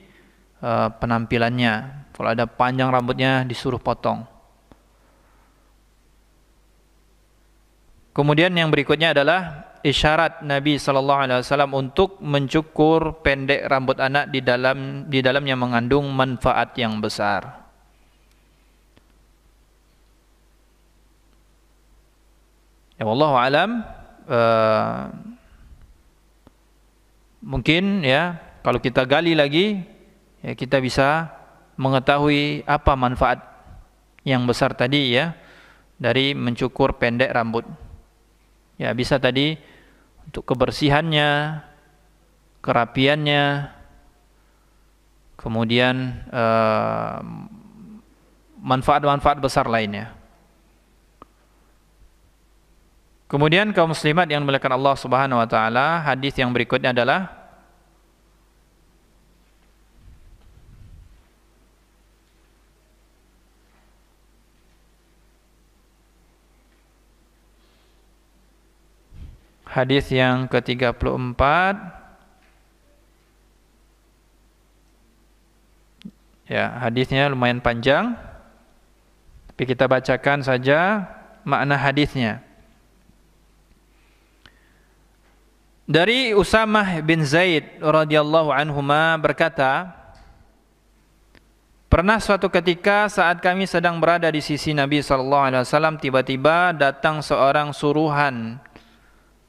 penampilannya. Kalau ada panjang rambutnya disuruh potong. Kemudian yang berikutnya adalah isyarat Nabi SAW untuk mencukur pendek rambut anak di dalamnya mengandung manfaat yang besar. Ya, wallahu alam. Mungkin ya kalau kita gali lagi, ya, kita bisa mengetahui apa manfaat yang besar tadi, ya, dari mencukur pendek rambut. Ya, bisa tadi untuk kebersihannya, kerapiannya, kemudian manfaat-manfaat besar lainnya. Kemudian kaum muslimat yang dimuliakan Allah Subhanahu wa taala, hadis yang berikutnya adalah hadis yang ke-34. Ya, hadisnya lumayan panjang, tapi kita bacakan saja makna hadisnya. Dari Usamah bin Zaid radhiyallahu anhuma berkata, pernah suatu ketika saat kami sedang berada di sisi Nabi SAW, tiba-tiba datang seorang suruhan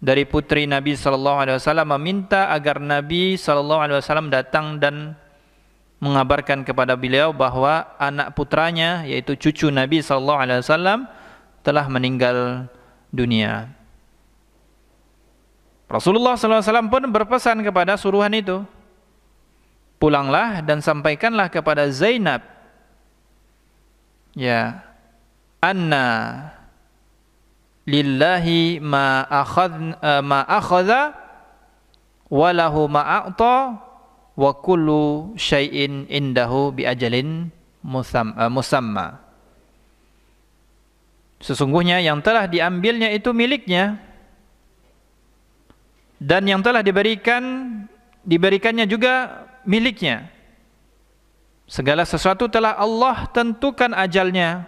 dari putri Nabi SAW meminta agar Nabi SAW datang dan mengabarkan kepada beliau bahwa anak putranya, yaitu cucu Nabi SAW, telah meninggal dunia. Rasulullah SAW pun berpesan kepada suruhan itu, pulanglah dan sampaikanlah kepada Zainab, ya, anna lillahi ma akhadha wa lahu ma a'ta wa kullu syai'in indahu bi ajalin musamma. Sesungguhnya yang telah diambilnya itu miliknya, dan yang telah diberikannya juga miliknya. Segala sesuatu telah Allah tentukan ajalnya.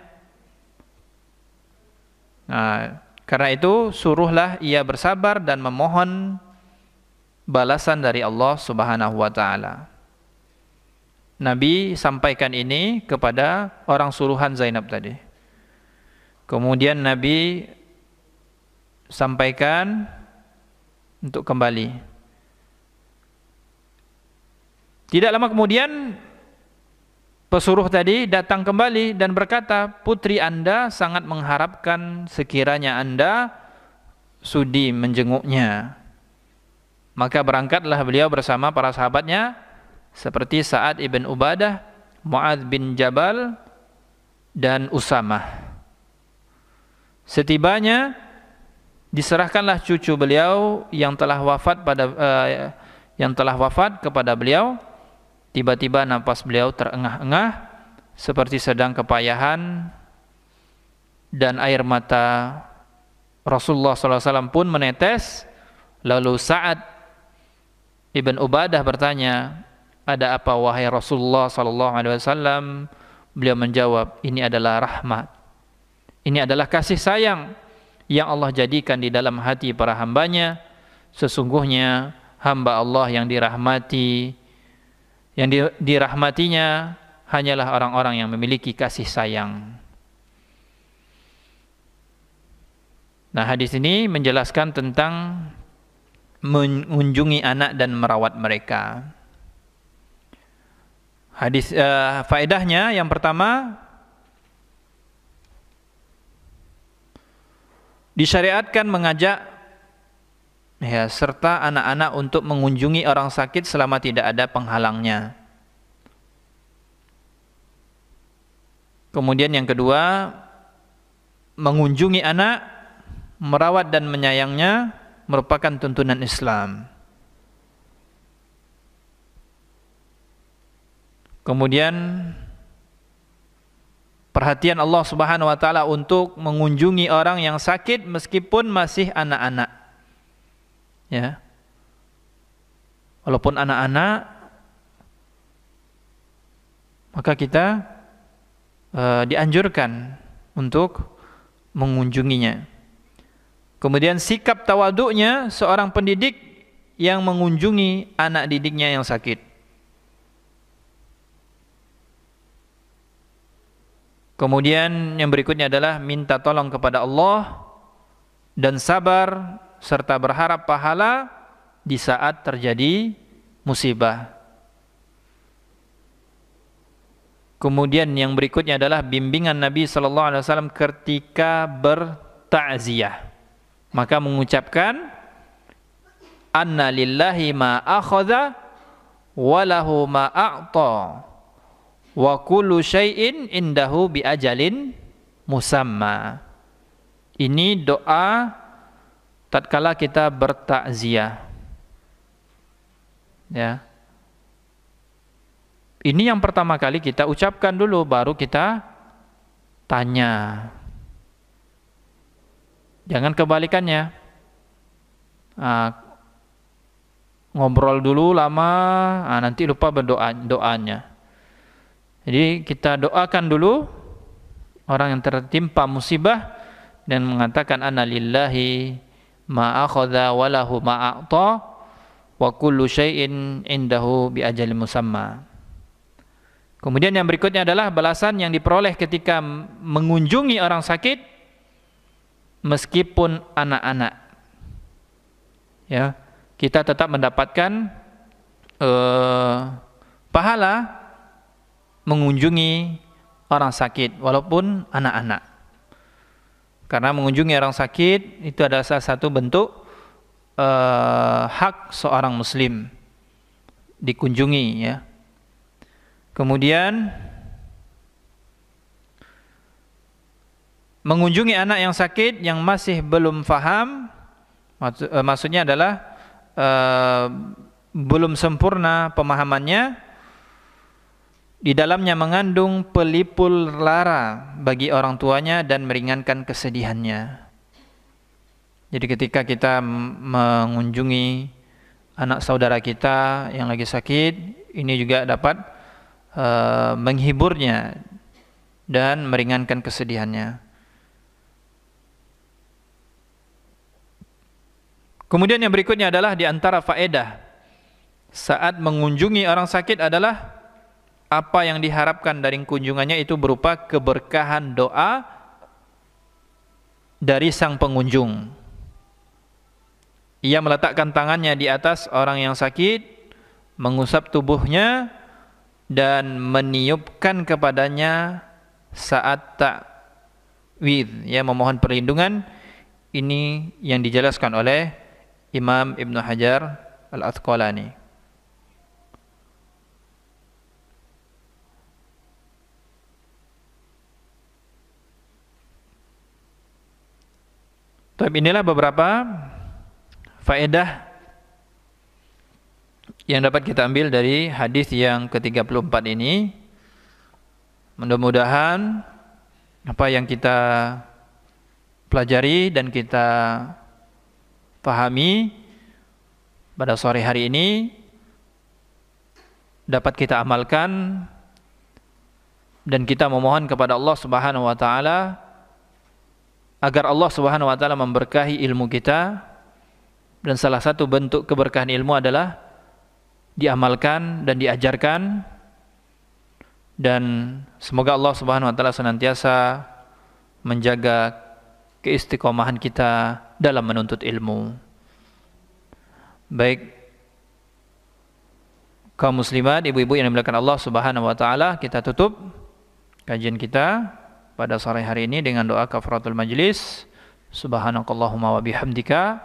Nah, karena itu suruhlah ia bersabar dan memohon balasan dari Allah Subhanahu wa taala. Nabi sampaikan ini kepada orang suruhan Zainab tadi. Kemudian Nabi sampaikan untuk kembali. Tidak lama kemudian pesuruh tadi datang kembali dan berkata, putri Anda sangat mengharapkan sekiranya Anda sudi menjenguknya. Maka berangkatlah beliau bersama para sahabatnya seperti Sa'ad ibn Ubadah, Mu'adz bin Jabal, dan Usamah. Setibanya diserahkanlah cucu beliau yang telah wafat kepada beliau, tiba-tiba napas beliau terengah-engah seperti sedang kepayahan, dan air mata Rasulullah SAW pun menetes. Lalu Sa'ad ibn Ubadah bertanya, ada apa wahai Rasulullah SAW? Beliau menjawab, ini adalah rahmat, ini adalah kasih sayang yang Allah jadikan di dalam hati para hambanya. Sesungguhnya hamba Allah yang dirahmati, yang dirahmatinya hanyalah orang-orang yang memiliki kasih sayang. Nah, hadis ini menjelaskan tentang mengunjungi anak dan merawat mereka. Hadis faedahnya yang pertama, disyariatkan mengajak serta anak-anak untuk mengunjungi orang sakit selama tidak ada penghalangnya. Kemudian yang kedua, mengunjungi anak, merawat dan menyayangnya merupakan tuntunan Islam. Kemudian perhatian Allah Subhanahu wa taala untuk mengunjungi orang yang sakit meskipun masih anak-anak. Ya. Walaupun anak-anak, maka kita dianjurkan untuk mengunjunginya. Kemudian sikap tawaduknya seorang pendidik yang mengunjungi anak didiknya yang sakit. Kemudian yang berikutnya adalah minta tolong kepada Allah dan sabar serta berharap pahala di saat terjadi musibah. Kemudian yang berikutnya adalah bimbingan Nabi sallallahu alaihi wasallam ketika bertakziah. Maka mengucapkan anna lillahi ma akhadha wa lahu ma a'ta wa kullu syai'in indahu bi ajalin musamma. Ini doa tatkala kita bertakziah. Ya. Ini yang pertama kali kita ucapkan dulu, baru kita tanya. Jangan kebalikannya. Ngobrol dulu lama, nanti lupa doanya. Jadi kita doakan dulu orang yang tertimpa musibah dan mengatakan anna lillahi ma akhadha wa lahu ma a'ta wa kullu syai'in indahu bi ajalin musamma. Kemudian yang berikutnya adalah balasan yang diperoleh ketika mengunjungi orang sakit meskipun anak-anak. Ya, kita tetap mendapatkan pahala mengunjungi orang sakit walaupun anak-anak. Karena mengunjungi orang sakit itu adalah salah satu bentuk hak seorang muslim dikunjungi, ya. Kemudian mengunjungi anak yang sakit yang masih belum faham, maksudnya adalah belum sempurna pemahamannya, di dalamnya mengandung pelipur lara bagi orang tuanya dan meringankan kesedihannya. Jadi ketika kita mengunjungi anak saudara kita yang lagi sakit, ini juga dapat menghiburnya dan meringankan kesedihannya. Kemudian yang berikutnya adalah di antara faedah saat mengunjungi orang sakit adalah apa yang diharapkan dari kunjungannya itu berupa keberkahan doa dari sang pengunjung. Ia meletakkan tangannya di atas orang yang sakit, mengusap tubuhnya dan meniupkan kepadanya saat ta'widz, ya, memohon perlindungan. Ini yang dijelaskan oleh Imam Ibnu Hajar Al-Asqalani. Tapi inilah beberapa faedah yang dapat kita ambil dari hadis yang ke-34 ini, mudah-mudahan apa yang kita pelajari dan kita pahami pada sore hari ini dapat kita amalkan, dan kita memohon kepada Allah Subhanahu wa taala agar Allah Subhanahu wa taala memberkahi ilmu kita, dan salah satu bentuk keberkahan ilmu adalah diamalkan dan diajarkan, dan semoga Allah Subhanahu wa taala senantiasa menjaga keistiqomahan kita dalam menuntut ilmu. Baik kaum muslimat, ibu-ibu yang dimuliakan Allah Subhanahu wa taala, kita tutup kajian kita pada sore hari ini dengan doa kafaratul majlis. Subhanakallahumma wa bihamdika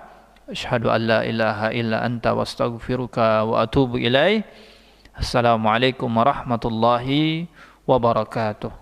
asyhadu an la ilaha illa anta wastaghfiruka wa atubu ilaik. Assalamualaikum warahmatullahi wabarakatuh.